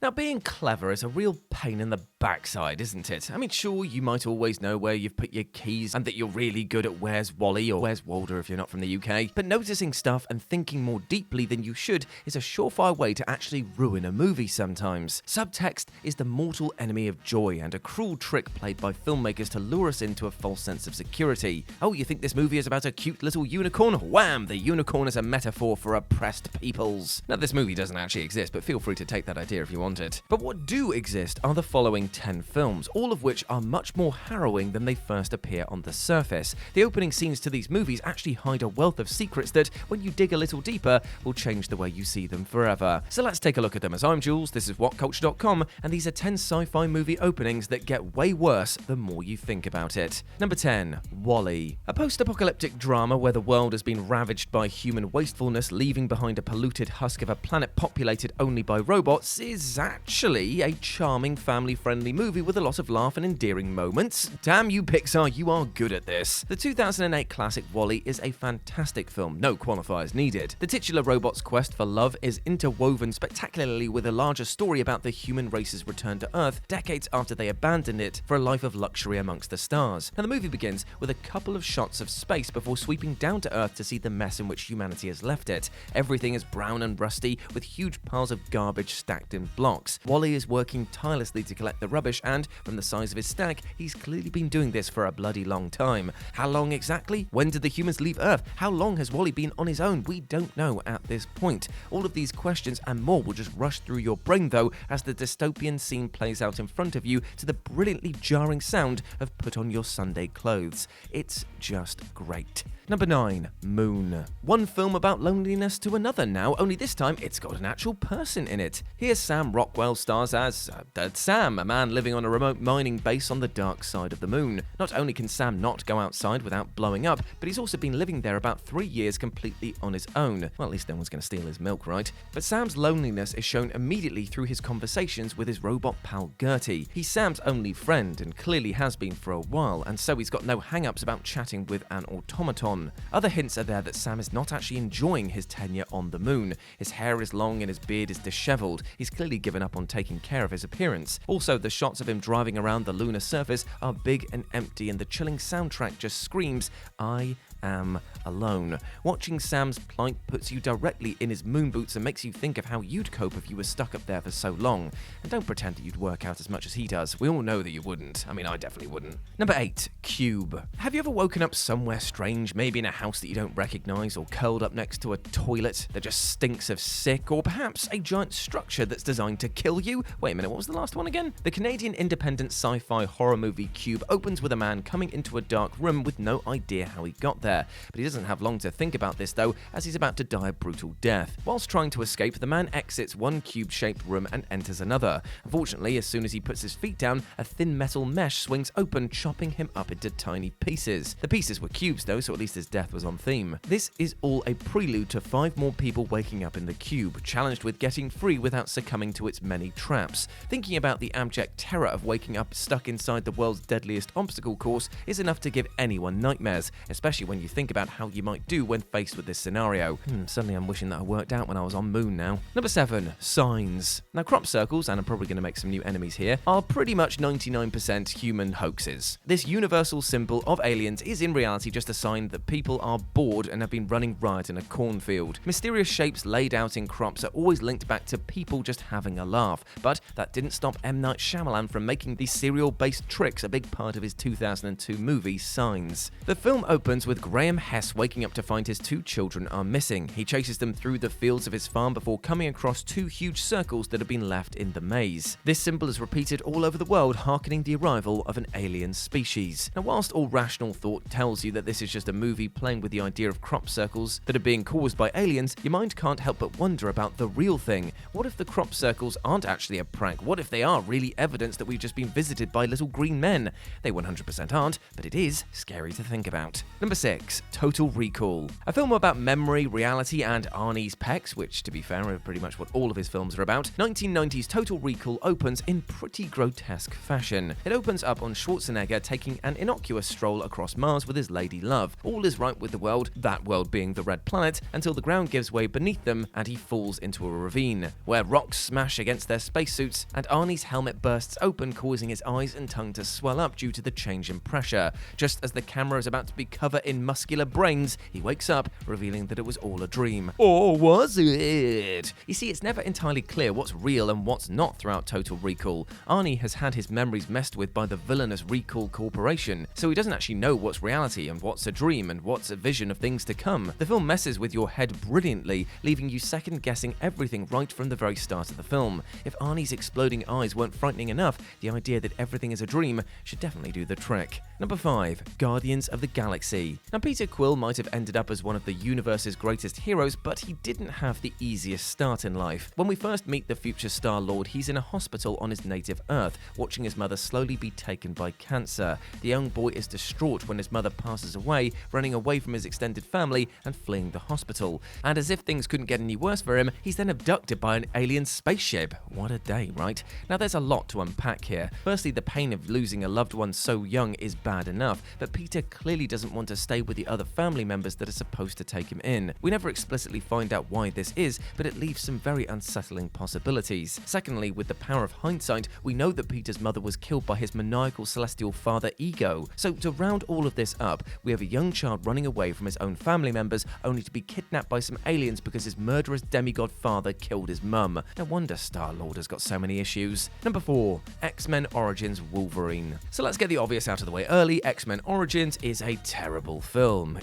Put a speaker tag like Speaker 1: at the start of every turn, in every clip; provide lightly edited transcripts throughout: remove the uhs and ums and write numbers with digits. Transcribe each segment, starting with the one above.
Speaker 1: Now, being clever is a real pain in the backside, isn't it? I mean, sure, you might always know where you've put your keys and that you're really good at Where's Wally or Where's Waldo if you're not from the UK, but noticing stuff and thinking more deeply than you should is a surefire way to actually ruin a movie sometimes. Subtext is the mortal enemy of joy and a cruel trick played by filmmakers to lure us into a false sense of security. Oh, you think this movie is about a cute little unicorn? Wham! The unicorn is a metaphor for oppressed peoples. Now, this movie doesn't actually exist, but feel free to take that idea if you want it. But what do exist are the following 10 films, all of which are much more harrowing than they first appear on the surface. The opening scenes to these movies actually hide a wealth of secrets that, when you dig a little deeper, will change the way you see them forever. So let's take a look at them. As I'm Jules, this is Whatculture.com, and these are 10 sci-fi movie openings that get way worse the more you think about it. Number 10. WALL-E. A post-apocalyptic drama where the world has been ravaged by human wastefulness, leaving behind a polluted husk of a planet populated only by robots, is actually a charming, family-friendly movie with a lot of laugh and endearing moments. Damn you, Pixar, you are good at this. The 2008 classic WALL-E is a fantastic film, no qualifiers needed. The titular robot's quest for love is interwoven spectacularly with a larger story about the human race's return to Earth decades after they abandoned it for a life of luxury amongst the stars. Now, the movie begins with a couple of shots of space before sweeping down to Earth to see the mess in which humanity has left it. Everything is brown and rusty, with huge piles of garbage stacked in blocks. WALL-E is working tirelessly to collect the rubbish, and from the size of his stack, he's clearly been doing this for a bloody long time. How long exactly? When did the humans leave Earth? How long has WALL-E been on his own? We don't know at this point. All of these questions and more will just rush through your brain, though, as the dystopian scene plays out in front of you to the brilliantly jarring sound of Put On Your Sunday Clothes. It's just great. Number 9. Moon. One film about loneliness to another now, only this time it's got an actual person in it. Here Sam Rockwell stars as Dead Sam, a man living on a remote mining base on the dark side of the moon. Not only can Sam not go outside without blowing up, but he's also been living there about 3 years completely on his own. Well, at least no one's going to steal his milk, right? But Sam's loneliness is shown immediately through his conversations with his robot pal Gertie. He's Sam's only friend and clearly has been for a while, and so he's got no hang-ups about chatting with an automaton. Other hints are there that Sam is not actually enjoying his tenure on the moon. His hair is long and his beard is disheveled. He's clearly given up on taking care of his appearance. Also, the shots of him driving around the lunar surface are big and empty, and the chilling soundtrack just screams, "I am alone." Watching Sam's plight puts you directly in his moon boots and makes you think of how you'd cope if you were stuck up there for so long. And don't pretend that you'd work out as much as he does. We all know that you wouldn't. I mean, I definitely wouldn't. Number 8. Cube. Have you ever woken up somewhere strange, maybe in a house that you don't recognize, or curled up next to a toilet that just stinks of sick, or perhaps a giant structure that's designed to kill you? Wait a minute, what was the last one again? The Canadian independent sci-fi horror movie Cube opens with a man coming into a dark room with no idea how he got there. But he doesn't have long to think about this though, as he's about to die a brutal death. Whilst trying to escape, the man exits one cube-shaped room and enters another. Unfortunately, as soon as he puts his feet down, a thin metal mesh swings open, chopping him up into tiny pieces. The pieces were cubes though, so at least his death was on theme. This is all a prelude to 5 more people waking up in the cube, challenged with getting free without succumbing to its many traps. Thinking about the abject terror of waking up stuck inside the world's deadliest obstacle course is enough to give anyone nightmares, especially when you think about how you might do when faced with this scenario. Suddenly I'm wishing that I worked out when I was on Moon now. Number 7. Signs. Now, crop circles, and I'm probably going to make some new enemies here, are pretty much 99% human hoaxes. This universal symbol of aliens is in reality just a sign that people are bored and have been running riot in a cornfield. Mysterious shapes laid out in crops are always linked back to people just having a laugh, but that didn't stop M. Night Shyamalan from making these serial-based tricks a big part of his 2002 movie Signs. The film opens with Graham Hess waking up to find his 2 children are missing. He chases them through the fields of his farm before coming across 2 huge circles that have been left in the maze. This symbol is repeated all over the world, hearkening the arrival of an alien species. Now, whilst all rational thought tells you that this is just a movie playing with the idea of crop circles that are being caused by aliens, your mind can't help but wonder about the real thing. What if the crop circles aren't actually a prank? What if they are really evidence that we've just been visited by little green men? They 100% aren't, but it is scary to think about. Number 6. 6. Total Recall. A film about memory, reality, and Arnie's pecs, which, to be fair, are pretty much what all of his films are about. 1990's Total Recall opens in pretty grotesque fashion. It opens up on Schwarzenegger taking an innocuous stroll across Mars with his lady love. All is right with the world, that world being the Red Planet, until the ground gives way beneath them and he falls into a ravine, where rocks smash against their spacesuits and Arnie's helmet bursts open, causing his eyes and tongue to swell up due to the change in pressure. Just as the camera is about to be covered in muscular brains, he wakes up, revealing that it was all a dream. Or was it? You see, it's never entirely clear what's real and what's not throughout Total Recall. Arnie has had his memories messed with by the villainous Recall Corporation, so he doesn't actually know what's reality and what's a dream and what's a vision of things to come. The film messes with your head brilliantly, leaving you second-guessing everything right from the very start of the film. If Arnie's exploding eyes weren't frightening enough, the idea that everything is a dream should definitely do the trick. Number 5. Guardians of the Galaxy. Now, Peter Quill might have ended up as one of the universe's greatest heroes, but he didn't have the easiest start in life. When we first meet the future Star-Lord, he's in a hospital on his native Earth, watching his mother slowly be taken by cancer. The young boy is distraught when his mother passes away, running away from his extended family and fleeing the hospital. And as if things couldn't get any worse for him, he's then abducted by an alien spaceship. What a day, right? Now, there's a lot to unpack here. Firstly, the pain of losing a loved one so young is bad enough, but Peter clearly doesn't want to stay with the other family members that are supposed to take him in. We never explicitly find out why this is, but it leaves some very unsettling possibilities. Secondly, with the power of hindsight, we know that Peter's mother was killed by his maniacal celestial father Ego. So to round all of this up, we have a young child running away from his own family members only to be kidnapped by some aliens because his murderous demigod father killed his mum. No wonder Star-Lord has got so many issues. Number 4. X-Men Origins Wolverine. So let's get the obvious out of the way early. X-Men Origins is a terrible film.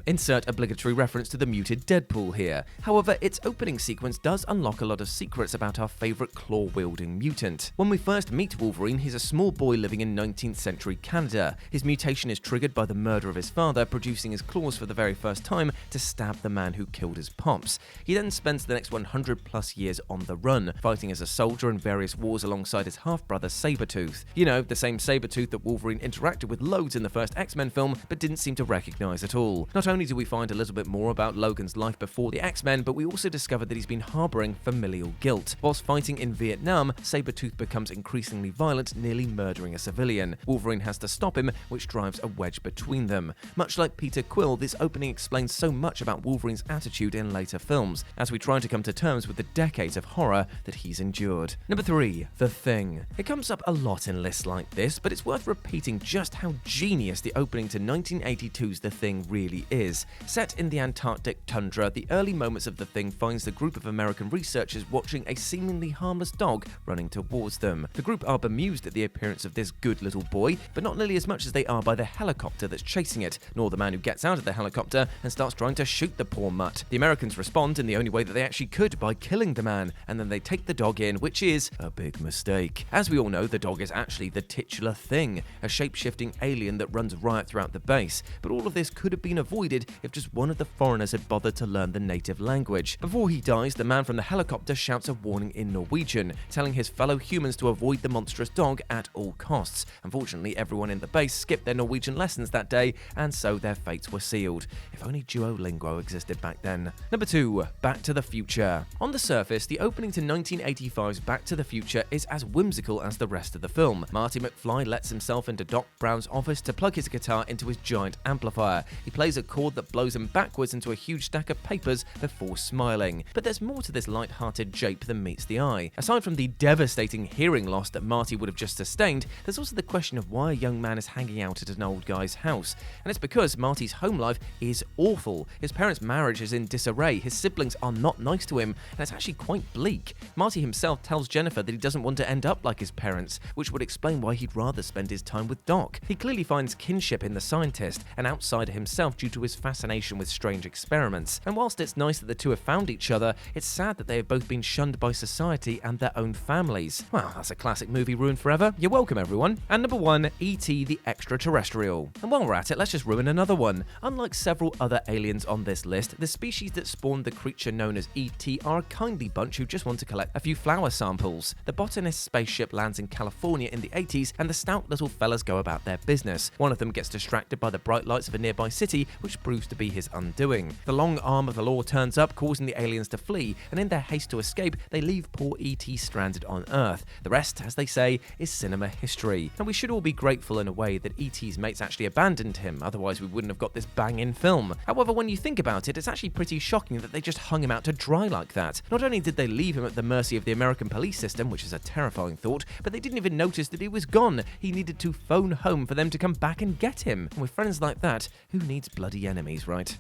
Speaker 1: Insert obligatory reference to the muted Deadpool here. However, its opening sequence does unlock a lot of secrets about our favourite claw-wielding mutant. When we first meet Wolverine, he's a small boy living in 19th century Canada. His mutation is triggered by the murder of his father, producing his claws for the very first time to stab the man who killed his pops. He then spends the next 100 plus years on the run, fighting as a soldier in various wars alongside his half-brother Sabretooth. You know, the same Sabretooth that Wolverine interacted with loads in the first X-Men film, but didn't seem to recognise at all. Not only do we find a little bit more about Logan's life before the X-Men, but we also discover that he's been harbouring familial guilt. Whilst fighting in Vietnam, Sabretooth becomes increasingly violent, nearly murdering a civilian. Wolverine has to stop him, which drives a wedge between them. Much like Peter Quill, this opening explains so much about Wolverine's attitude in later films, as we try to come to terms with the decades of horror that he's endured. Number 3. The Thing. It comes up a lot in lists like this, but it's worth repeating just how genius the opening to 1982's The Thing really is. Set in the Antarctic tundra, the early moments of The Thing finds the group of American researchers watching a seemingly harmless dog running towards them. The group are bemused at the appearance of this good little boy, but not nearly as much as they are by the helicopter that's chasing it, nor the man who gets out of the helicopter and starts trying to shoot the poor mutt. The Americans respond in the only way that they actually could, by killing the man, and then they take the dog in, which is a big mistake. As we all know, the dog is actually the titular Thing, a shape-shifting alien that runs riot throughout the base, but all of this could have been avoided if just one of the foreigners had bothered to learn the native language. Before he dies, the man from the helicopter shouts a warning in Norwegian, telling his fellow humans to avoid the monstrous dog at all costs. Unfortunately, everyone in the base skipped their Norwegian lessons that day, and so their fates were sealed. If only Duolingo existed back then. Number 2. Back to the Future. On the surface, the opening to 1985's Back to the Future is as whimsical as the rest of the film. Marty McFly lets himself into Doc Brown's office to plug his guitar into his giant amplifier. He plays a chord that blows him backwards into a huge stack of papers before smiling. But there's more to this light-hearted jape than meets the eye. Aside from the devastating hearing loss that Marty would have just sustained, there's also the question of why a young man is hanging out at an old guy's house. And it's because Marty's home life is awful. His parents' marriage is in disarray, his siblings are not nice to him, and it's actually quite bleak. Marty himself tells Jennifer that he doesn't want to end up like his parents, which would explain why he'd rather spend his time with Doc. He clearly finds kinship in the scientist, an outsider himself due to his fascination with strange experiments. And whilst it's nice that the two have found each other, it's sad that they have both been shunned by society and their own families. Well, that's a classic movie ruined forever. You're welcome, everyone. And number 1, E.T. the Extraterrestrial. And while we're at it, let's just ruin another one. Unlike several other aliens on this list, the species that spawned the creature known as E.T. are a kindly bunch who just want to collect a few flower samples. The botanist's spaceship lands in California in the 80s, and the stout little fellas go about their business. One of them gets distracted by the bright lights of a nearby city, which proves to be his undoing. The long arm of the law turns up, causing the aliens to flee, and in their haste to escape, they leave poor E.T. stranded on Earth. The rest, as they say, is cinema history. And we should all be grateful in a way that E.T.'s mates actually abandoned him, otherwise we wouldn't have got this bang-in film. However, when you think about it, it's actually pretty shocking that they just hung him out to dry like that. Not only did they leave him at the mercy of the American police system, which is a terrifying thought, but they didn't even notice that he was gone. He needed to phone home for them to come back and get him. And with friends like that, who needs bloody enemies, right?